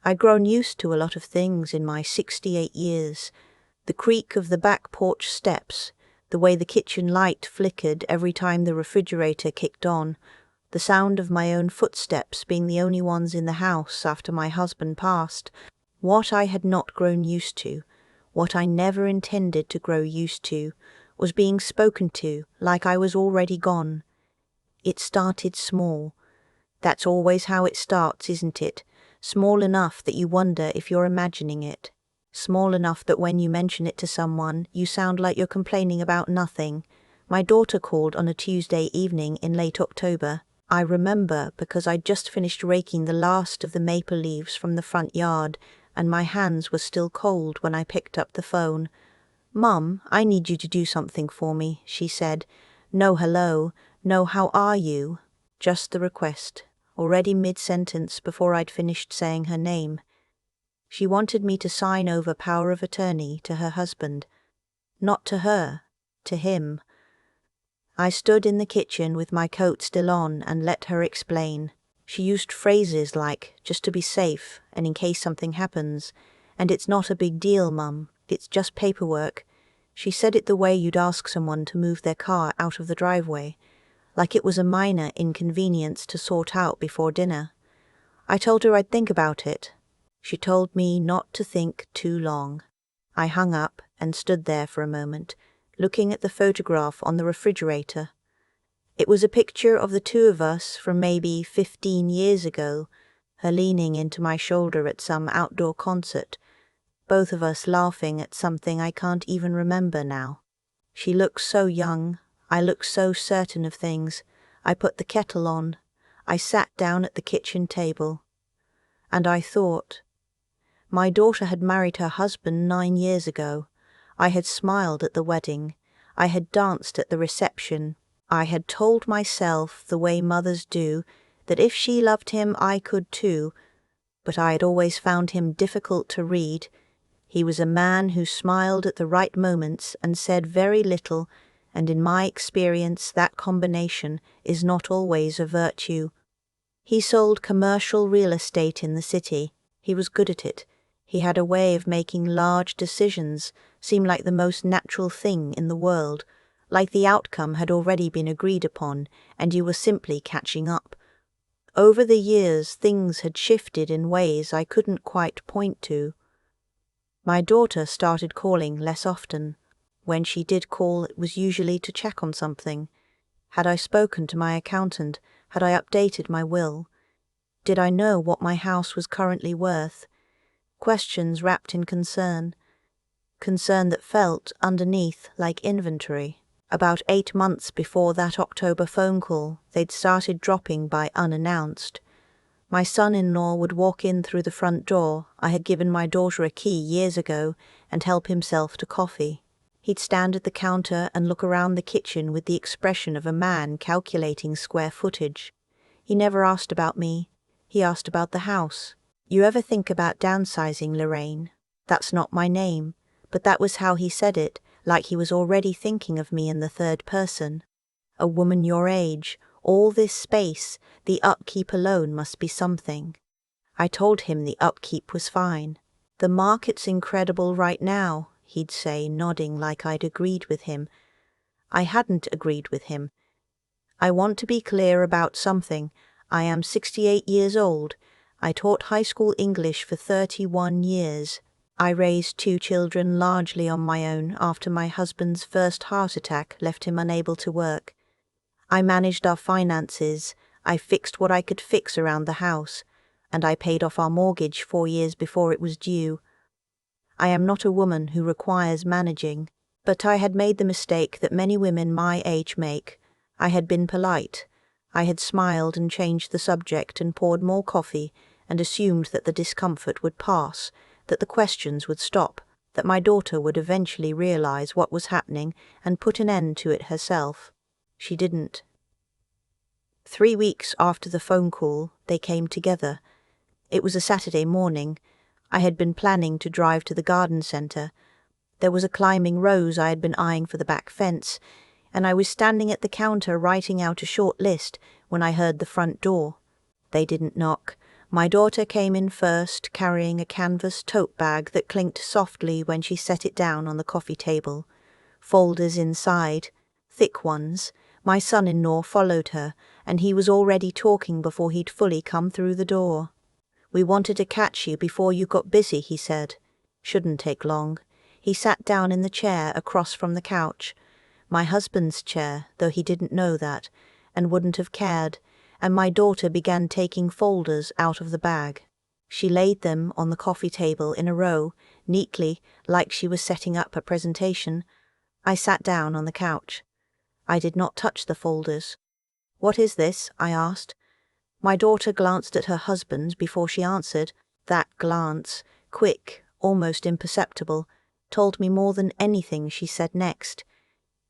I'd grown used to a lot of things in my 68 years. The creak of the back porch steps, the way the kitchen light flickered every time the refrigerator kicked on, the sound of my own footsteps being the only ones in the house after my husband passed. What I had not grown used to, what I never intended to grow used to, was being spoken to like I was already gone. It started small. That's always how it starts, isn't it? Small enough that you wonder if you're imagining it. Small enough that when you mention it to someone, you sound like you're complaining about nothing. My daughter called on a Tuesday evening in late October. I remember because I'd just finished raking the last of the maple leaves from the front yard, and my hands were still cold when I picked up the phone. "Mum, I need you to do something for me," she said. "No hello, no how are you?" Just the request, already mid-sentence before I'd finished saying her name. She wanted me to sign over power of attorney to her husband. Not to her, to him. I stood in the kitchen with my coat still on and let her explain. She used phrases like, just to be safe, and in case something happens. And it's not a big deal, Mum. It's just paperwork. She said it the way you'd ask someone to move their car out of the driveway, like it was a minor inconvenience to sort out before dinner. I told her I'd think about it. She told me not to think too long. I hung up and stood there for a moment, looking at the photograph on the refrigerator. It was a picture of the two of us from maybe 15 years ago, her leaning into my shoulder at some outdoor concert, both of us laughing at something I can't even remember now. She looked so young, I looked so certain of things. I put the kettle on. I sat down at the kitchen table. And I thought. My daughter had married her husband 9 years ago. I had smiled at the wedding. I had danced at the reception. I had told myself, the way mothers do, that if she loved him I could too, but I had always found him difficult to read. He was a man who smiled at the right moments and said very little, and in my experience that combination is not always a virtue. He sold commercial real estate in the city. He was good at it. He had a way of making large decisions seem like the most natural thing in the world, like the outcome had already been agreed upon and you were simply catching up. Over the years things had shifted in ways I couldn't quite point to. My daughter started calling less often. When she did call, it was usually to check on something. Had I spoken to my accountant? Had I updated my will? Did I know what my house was currently worth? Questions wrapped in concern. Concern that felt, underneath, like inventory. About 8 months before that October phone call, they'd started dropping by unannounced. My son-in-law would walk in through the front door. I had given my daughter a key years ago and help himself to coffee. He'd stand at the counter and look around the kitchen with the expression of a man calculating square footage. He never asked about me. He asked about the house. "You ever think about downsizing, Lorraine?" That's not my name, but that was how he said it, like he was already thinking of me in the third person. A woman your age, all this space, the upkeep alone must be something. I told him the upkeep was fine. "The market's incredible right now," he'd say, nodding like I'd agreed with him. I hadn't agreed with him. I want to be clear about something. I am 68 years old. I taught high school English for 31 years. I raised 2 children largely on my own after my husband's first heart attack left him unable to work. I managed our finances. I fixed what I could fix around the house, and I paid off our mortgage 4 years before it was due. I am not a woman who requires managing, but I had made the mistake that many women my age make. I had been polite. I had smiled and changed the subject and poured more coffee and assumed that the discomfort would pass, that the questions would stop, that my daughter would eventually realize what was happening and put an end to it herself. She didn't. 3 weeks after the phone call, they came together. It was a Saturday morning. I had been planning to drive to the garden centre. There was a climbing rose I had been eyeing for the back fence, and I was standing at the counter writing out a short list when I heard the front door. They didn't knock. My daughter came in first, carrying a canvas tote bag that clinked softly when she set it down on the coffee table. Folders inside, thick ones. My son-in-law followed her, and he was already talking before he'd fully come through the door. "We wanted to catch you before you got busy," he said. "Shouldn't take long." He sat down in the chair across from the couch. My husband's chair, though he didn't know that, and wouldn't have cared, and my daughter began taking folders out of the bag. She laid them on the coffee table in a row, neatly, like she was setting up a presentation. I sat down on the couch. I did not touch the folders. "What is this?" I asked. My daughter glanced at her husband before she answered. That glance, quick, almost imperceptible, told me more than anything she said next.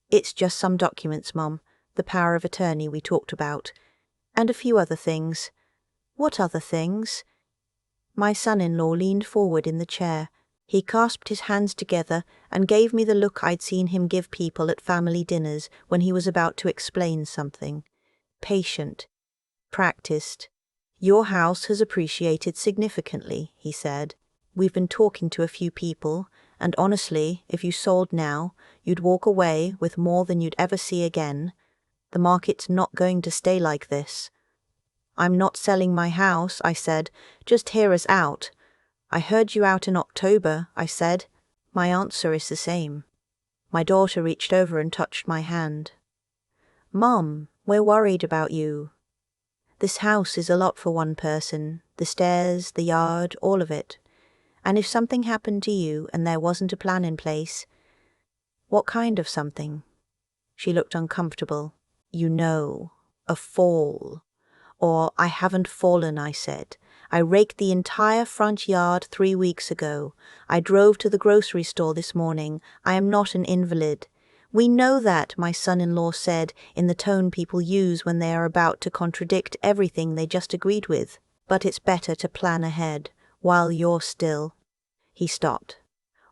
"It's just some documents, Mum, the power of attorney we talked about, and a few other things." "What other things?" My son-in-law leaned forward in the chair. He clasped his hands together and gave me the look I'd seen him give people at family dinners when he was about to explain something. Patient. Practiced. "Your house has appreciated significantly," he said. "We've been talking to a few people, and honestly, if you sold now, you'd walk away with more than you'd ever see again. The market's not going to stay like this." "I'm not selling my house," I said. "Just hear us out." "I heard you out in October," I said. "My answer is the same." My daughter reached over and touched my hand. "Mom, we're worried about you. This house is a lot for one person, the stairs, the yard, all of it. And if something happened to you and there wasn't a plan in place—" "What kind of something?" She looked uncomfortable. "You know, a fall." "Or I haven't fallen," I said. "I raked the entire front yard 3 weeks ago. I drove to the grocery store this morning. I am not an invalid." "We know that," my son-in-law said, in the tone people use when they are about to contradict everything they just agreed with. "But it's better to plan ahead, while you're still." He stopped.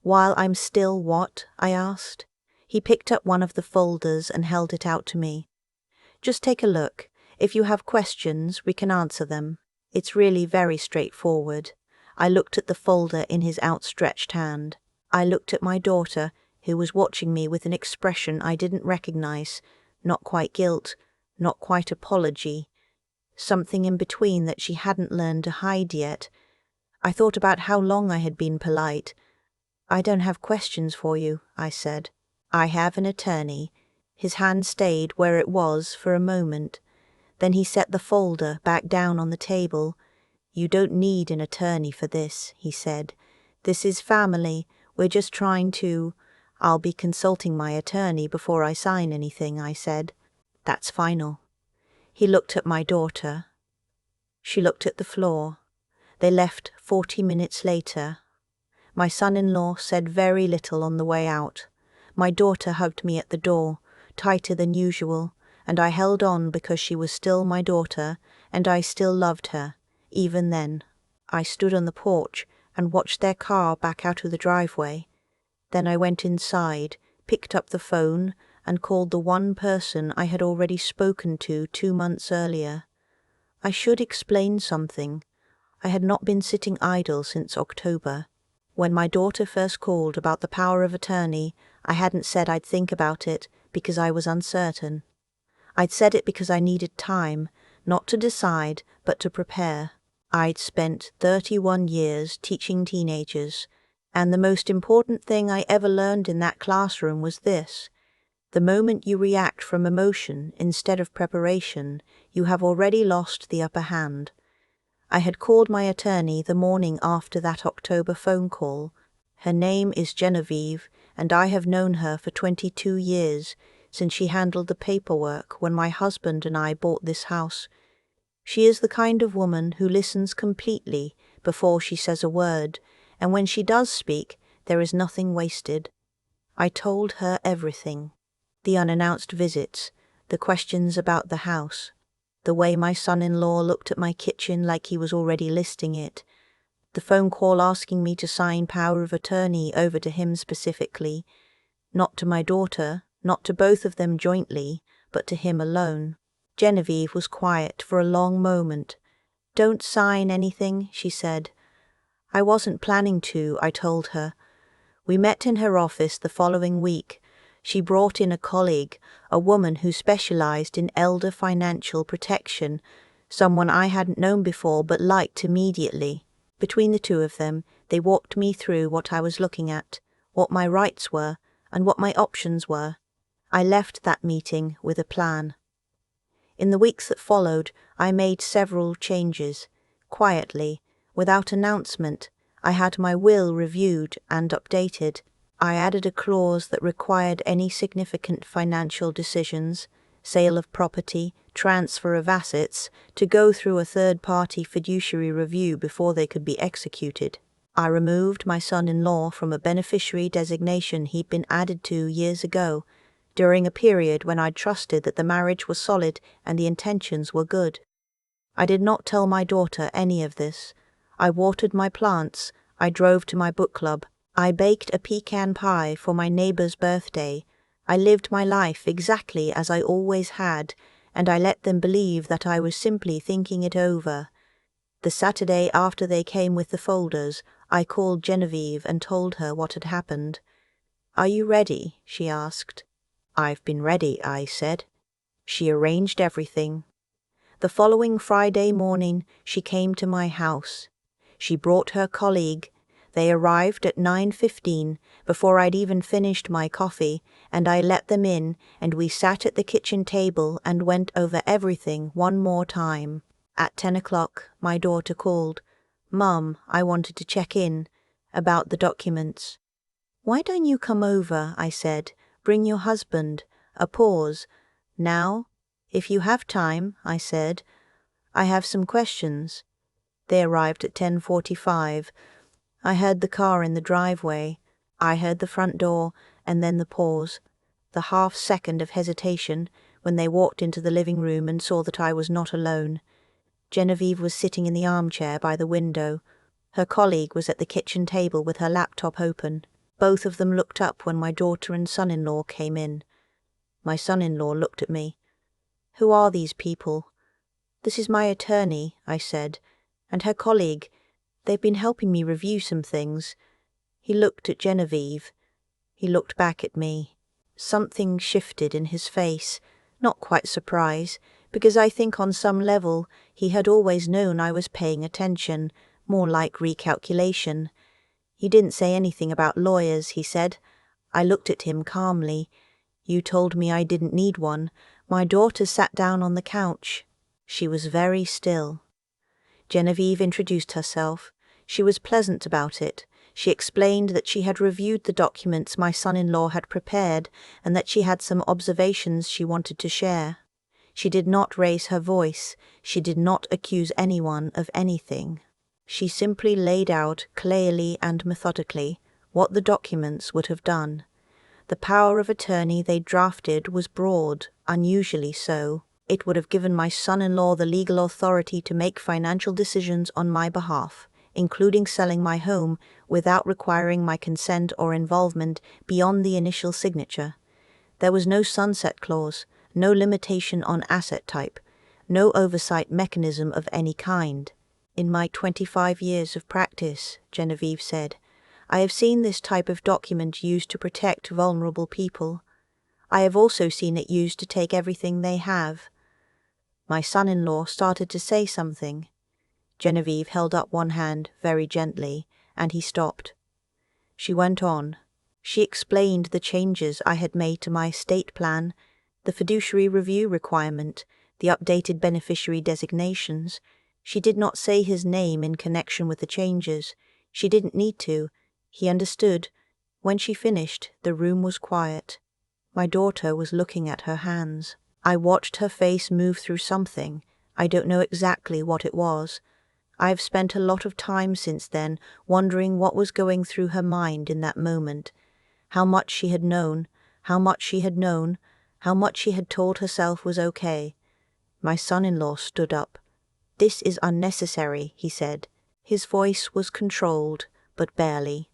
"While I'm still what?" I asked. He picked up one of the folders and held it out to me. "Just take a look. If you have questions, we can answer them. It's really very straightforward." I looked at the folder in his outstretched hand. I looked at my daughter, who was watching me with an expression I didn't recognize, not quite guilt, not quite apology, something in between that she hadn't learned to hide yet. I thought about how long I had been polite. "I don't have questions for you," I said. "I have an attorney." His hand stayed where it was for a moment. Then he set the folder back down on the table. "You don't need an attorney for this," he said. "This is family. We're just trying to—" "I'll be consulting my attorney before I sign anything," I said. "That's final." He looked at my daughter. She looked at the floor. They left 40 minutes later. My son-in-law said very little on the way out. My daughter hugged me at the door, tighter than usual, and I held on because she was still my daughter, and I still loved her, even then. I stood on the porch and watched their car back out of the driveway. Then I went inside, picked up the phone, and called the one person I had already spoken to 2 months earlier. I should explain something. I had not been sitting idle since October. When my daughter first called about the power of attorney, I hadn't said I'd think about it because I was uncertain. I'd said it because I needed time, not to decide, but to prepare. I'd spent 31 years teaching teenagers, and the most important thing I ever learned in that classroom was this: the moment you react from emotion instead of preparation, you have already lost the upper hand. I had called my attorney the morning after that October phone call. Her name is Genevieve, and I have known her for 22 years, since she handled the paperwork when my husband and I bought this house. She is the kind of woman who listens completely before she says a word, and when she does speak, there is nothing wasted. I told her everything. The unannounced visits, the questions about the house, the way my son-in-law looked at my kitchen like he was already listing it, the phone call asking me to sign power of attorney over to him specifically, not to my daughter, not to both of them jointly, but to him alone. Genevieve was quiet for a long moment. "Don't sign anything," she said. I wasn't planning to, I told her. We met in her office the following week. She brought in a colleague, a woman who specialized in elder financial protection, someone I hadn't known before but liked immediately. Between the two of them, they walked me through what I was looking at, what my rights were, and what my options were. I left that meeting with a plan. In the weeks that followed, I made several changes. Quietly, without announcement, I had my will reviewed and updated. I added a clause that required any significant financial decisions, sale of property, transfer of assets, to go through a third-party fiduciary review before they could be executed. I removed my son-in-law from a beneficiary designation he'd been added to years ago, during a period when I'd trusted that the marriage was solid and the intentions were good. I did not tell my daughter any of this. I watered my plants, I drove to my book club, I baked a pecan pie for my neighbor's birthday. I lived my life exactly as I always had, and I let them believe that I was simply thinking it over. The Saturday after they came with the folders, I called Genevieve and told her what had happened. "Are you ready?" she asked. "I've been ready," I said. She arranged everything. The following Friday morning, she came to my house. She brought her colleague. They arrived at 9:15, before I'd even finished my coffee, and I let them in, and we sat at the kitchen table and went over everything one more time. At 10 o'clock, my daughter called. "Mum, I wanted to check in about the documents." "Why don't you come over?" I said. "Bring your husband." A pause. "Now? If you have time," I said. "I have some questions." They arrived at 10:45. I heard the car in the driveway. I heard the front door, and then the pause, the half-second of hesitation when they walked into the living room and saw that I was not alone. Genevieve was sitting in the armchair by the window. Her colleague was at the kitchen table with her laptop open. Both of them looked up when my daughter and son-in-law came in. My son-in-law looked at me. "Who are these people?" "This is my attorney," I said, "and her colleague. They've been helping me review some things." He looked at Genevieve. He looked back at me. Something shifted in his face, not quite surprise, because I think on some level he had always known I was paying attention, more like recalculation. "He didn't say anything about lawyers," he said. I looked at him calmly. "You told me I didn't need one." My daughter sat down on the couch. She was very still. Genevieve introduced herself. She was pleasant about it. She explained that she had reviewed the documents my son-in-law had prepared and that she had some observations she wanted to share. She did not raise her voice. She did not accuse anyone of anything. She simply laid out clearly and methodically what the documents would have done. The power of attorney they drafted was broad, unusually so. It would have given my son-in-law the legal authority to make financial decisions on my behalf, including selling my home without requiring my consent or involvement beyond the initial signature. There was no sunset clause, no limitation on asset type, no oversight mechanism of any kind. "In my 25 years of practice," Genevieve said, "I have seen this type of document used to protect vulnerable people. I have also seen it used to take everything they have." My son-in-law started to say something. Genevieve held up one hand very gently, and he stopped. She went on. She explained the changes I had made to my estate plan, the fiduciary review requirement, the updated beneficiary designations. She did not say his name in connection with the changes. She didn't need to. He understood. When she finished, the room was quiet. My daughter was looking at her hands. I watched her face move through something. I don't know exactly what it was. I have spent a lot of time since then wondering what was going through her mind in that moment. How much she had known, how much she had known, how much she had told herself was okay. My son-in-law stood up. "This is unnecessary," he said. His voice was controlled, but barely.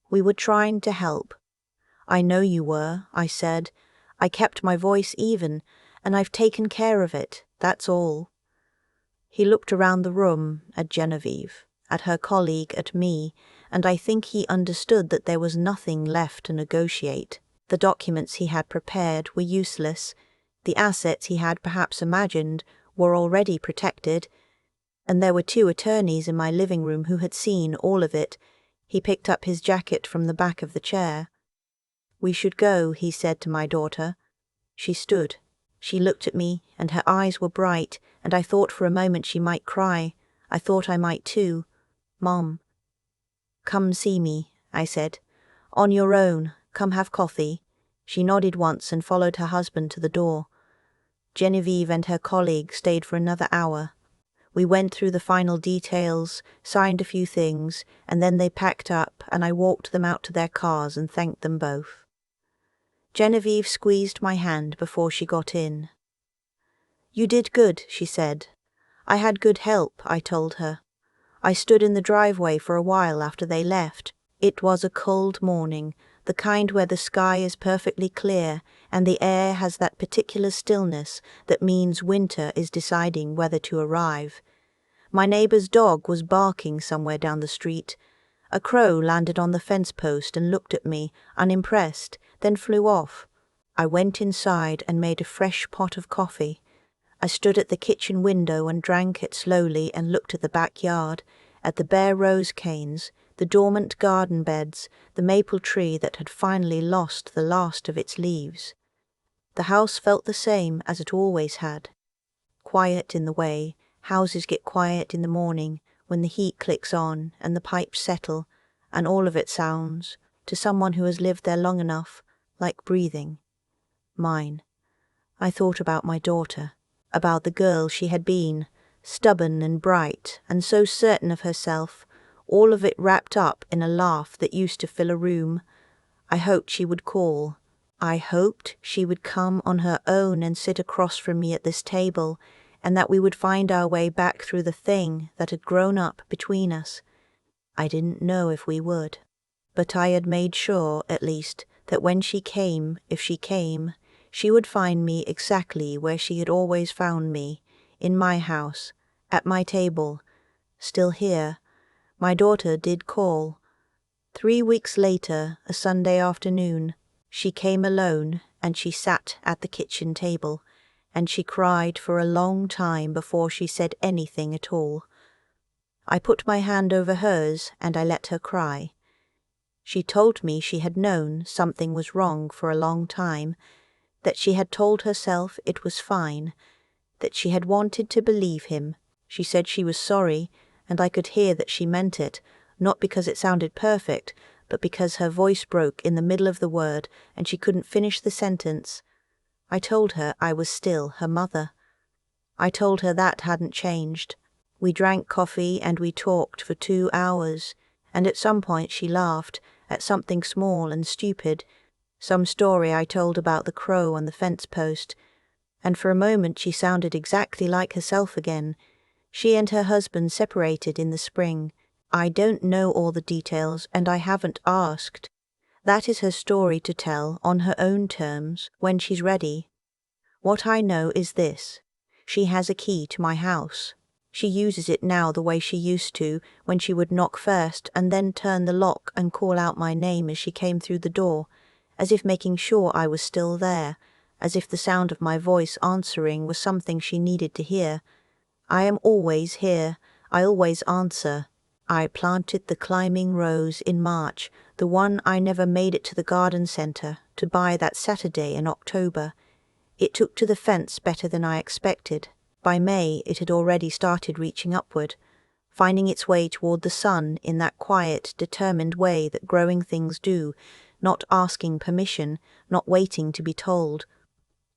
"We were trying to help." "I know you were," I said. "I kept my voice even, and I've taken care of it, that's all." He looked around the room at Genevieve, at her colleague, at me, and I think he understood that there was nothing left to negotiate. The documents he had prepared were useless. The assets he had perhaps imagined were already protected, and there were 2 attorneys in my living room who had seen all of it. He picked up his jacket from the back of the chair. "We should go," he said to my daughter. She stood. She looked at me, and her eyes were bright, and I thought for a moment she might cry. I thought I might too. "Mom." "Come see me," I said. "On your own. Come have coffee." She nodded once and followed her husband to the door. Genevieve and her colleague stayed for another hour. We went through the final details, signed a few things, and then they packed up, and I walked them out to their cars and thanked them both. Genevieve squeezed my hand before she got in. "You did good," she said. "I had good help," I told her. I stood in the driveway for a while after they left. It was a cold morning, the kind where the sky is perfectly clear and the air has that particular stillness that means winter is deciding whether to arrive. My neighbor's dog was barking somewhere down the street. A crow landed on the fence post and looked at me, unimpressed, then flew off. I went inside and made a fresh pot of coffee. I stood at the kitchen window and drank it slowly and looked at the backyard, at the bare rose canes, the dormant garden beds, the maple tree that had finally lost the last of its leaves. The house felt the same as it always had. Quiet in the way houses get quiet in the morning when the heat clicks on and the pipes settle, and all of it sounds, to someone who has lived there long enough, like breathing. Mine. I thought about my daughter, about the girl she had been, stubborn and bright and so certain of herself, all of it wrapped up in a laugh that used to fill a room. I hoped she would call. I hoped she would come on her own and sit across from me at this table, and that we would find our way back through the thing that had grown up between us. I didn't know if we would, but I had made sure, at least, that when she came, if she came, she would find me exactly where she had always found me, in my house, at my table, still here. My daughter did call. 3 weeks later, a Sunday afternoon, she came alone, and she sat at the kitchen table, and she cried for a long time before she said anything at all. I put my hand over hers, and I let her cry. She told me she had known something was wrong for a long time, that she had told herself it was fine, that she had wanted to believe him. She said she was sorry, and I could hear that she meant it, not because it sounded perfect, but because her voice broke in the middle of the word and she couldn't finish the sentence. I told her I was still her mother. I told her that hadn't changed. We drank coffee and we talked for 2 hours, and at some point she laughed at something small and stupid, some story I told about the crow on the fence post, and for a moment she sounded exactly like herself again. She and her husband separated in the spring. I don't know all the details, and I haven't asked. That is her story to tell on her own terms when she's ready. What I know is this: she has a key to my house. She uses it now the way she used to, when she would knock first and then turn the lock and call out my name as she came through the door, as if making sure I was still there, as if the sound of my voice answering was something she needed to hear. I am always here. I always answer. I planted the climbing rose in March, the one I never made it to the garden centre to buy that Saturday in October. It took to the fence better than I expected. By May it had already started reaching upward, finding its way toward the sun in that quiet, determined way that growing things do, not asking permission, not waiting to be told.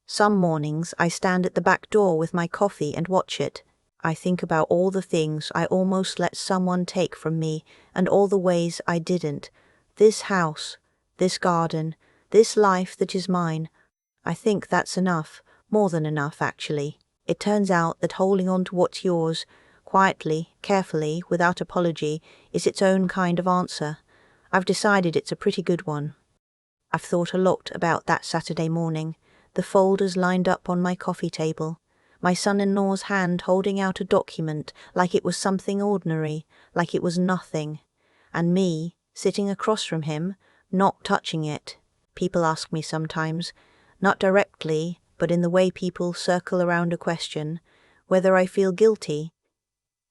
Some mornings I stand at the back door with my coffee and watch it. I think about all the things I almost let someone take from me and all the ways I didn't. This house, this garden, this life that is mine. I think that's enough, more than enough actually. It turns out that holding on to what's yours, quietly, carefully, without apology, is its own kind of answer. I've decided it's a pretty good one. I've thought a lot about that Saturday morning, the folders lined up on my coffee table, My son-in-law's hand holding out a document like it was something ordinary, like it was nothing, and me, sitting across from him, not touching it. People ask me sometimes, not directly, but in the way people circle around a question, whether I feel guilty,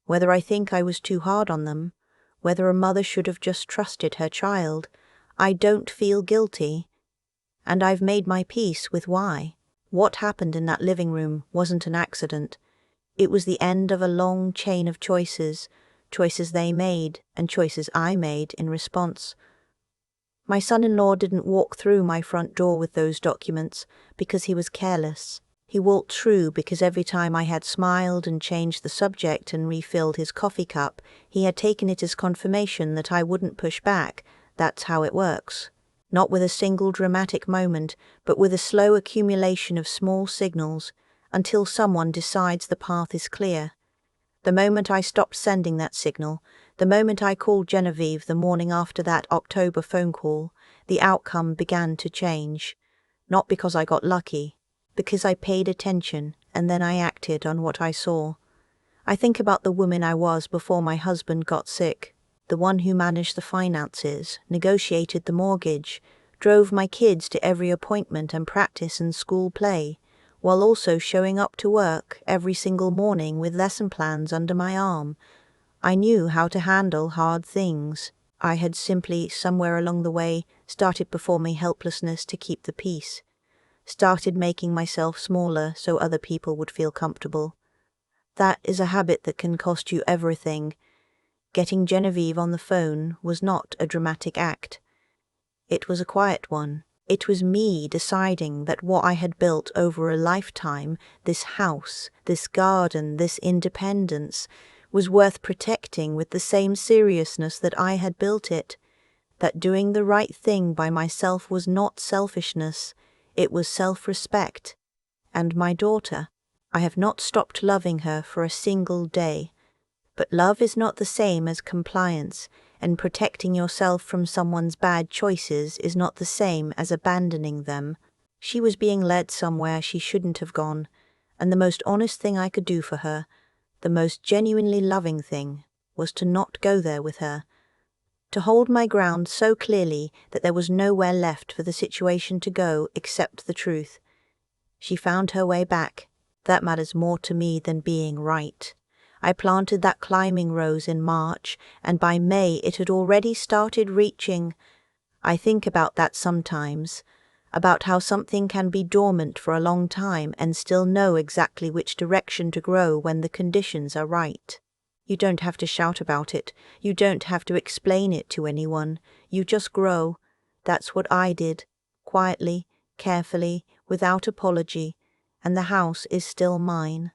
whether I think I was too hard on them, whether a mother should have just trusted her child. I don't feel guilty, and I've made my peace with why. What happened in that living room wasn't an accident. It was the end of a long chain of choices, choices they made and choices I made in response. My son-in-law didn't walk through my front door with those documents because he was careless. He walked through because every time I had smiled and changed the subject and refilled his coffee cup, he had taken it as confirmation that I wouldn't push back. That's how it works. Not with a single dramatic moment, but with a slow accumulation of small signals until someone decides the path is clear. The moment I stopped sending that signal, the moment I called Genevieve the morning after that October phone call, the outcome began to change. Not because I got lucky, because I paid attention and then I acted on what I saw. I think about the woman I was before my husband got sick, the one who managed the finances, negotiated the mortgage, drove my kids to every appointment and practice and school play, while also showing up to work every single morning with lesson plans under my arm. I knew how to handle hard things. I had simply, somewhere along the way, started performing helplessness to keep the peace. Started making myself smaller so other people would feel comfortable. That is a habit that can cost you everything. Getting Genevieve on the phone was not a dramatic act. It was a quiet one. It was me deciding that what I had built over a lifetime, this house, this garden, this independence, was worth protecting with the same seriousness that I had built it. That doing the right thing by myself was not selfishness, it was self-respect. And my daughter, I have not stopped loving her for a single day. But love is not the same as compliance, and protecting yourself from someone's bad choices is not the same as abandoning them. She was being led somewhere she shouldn't have gone, and the most honest thing I could do for her, the most genuinely loving thing, was to not go there with her. To hold my ground so clearly that there was nowhere left for the situation to go except the truth. She found her way back. That matters more to me than being right. I planted that climbing rose in March, and by May it had already started reaching. I think about that sometimes, about how something can be dormant for a long time and still know exactly which direction to grow when the conditions are right. You don't have to shout about it. You don't have to explain it to anyone. You just grow. That's what I did, quietly, carefully, without apology, and the house is still mine.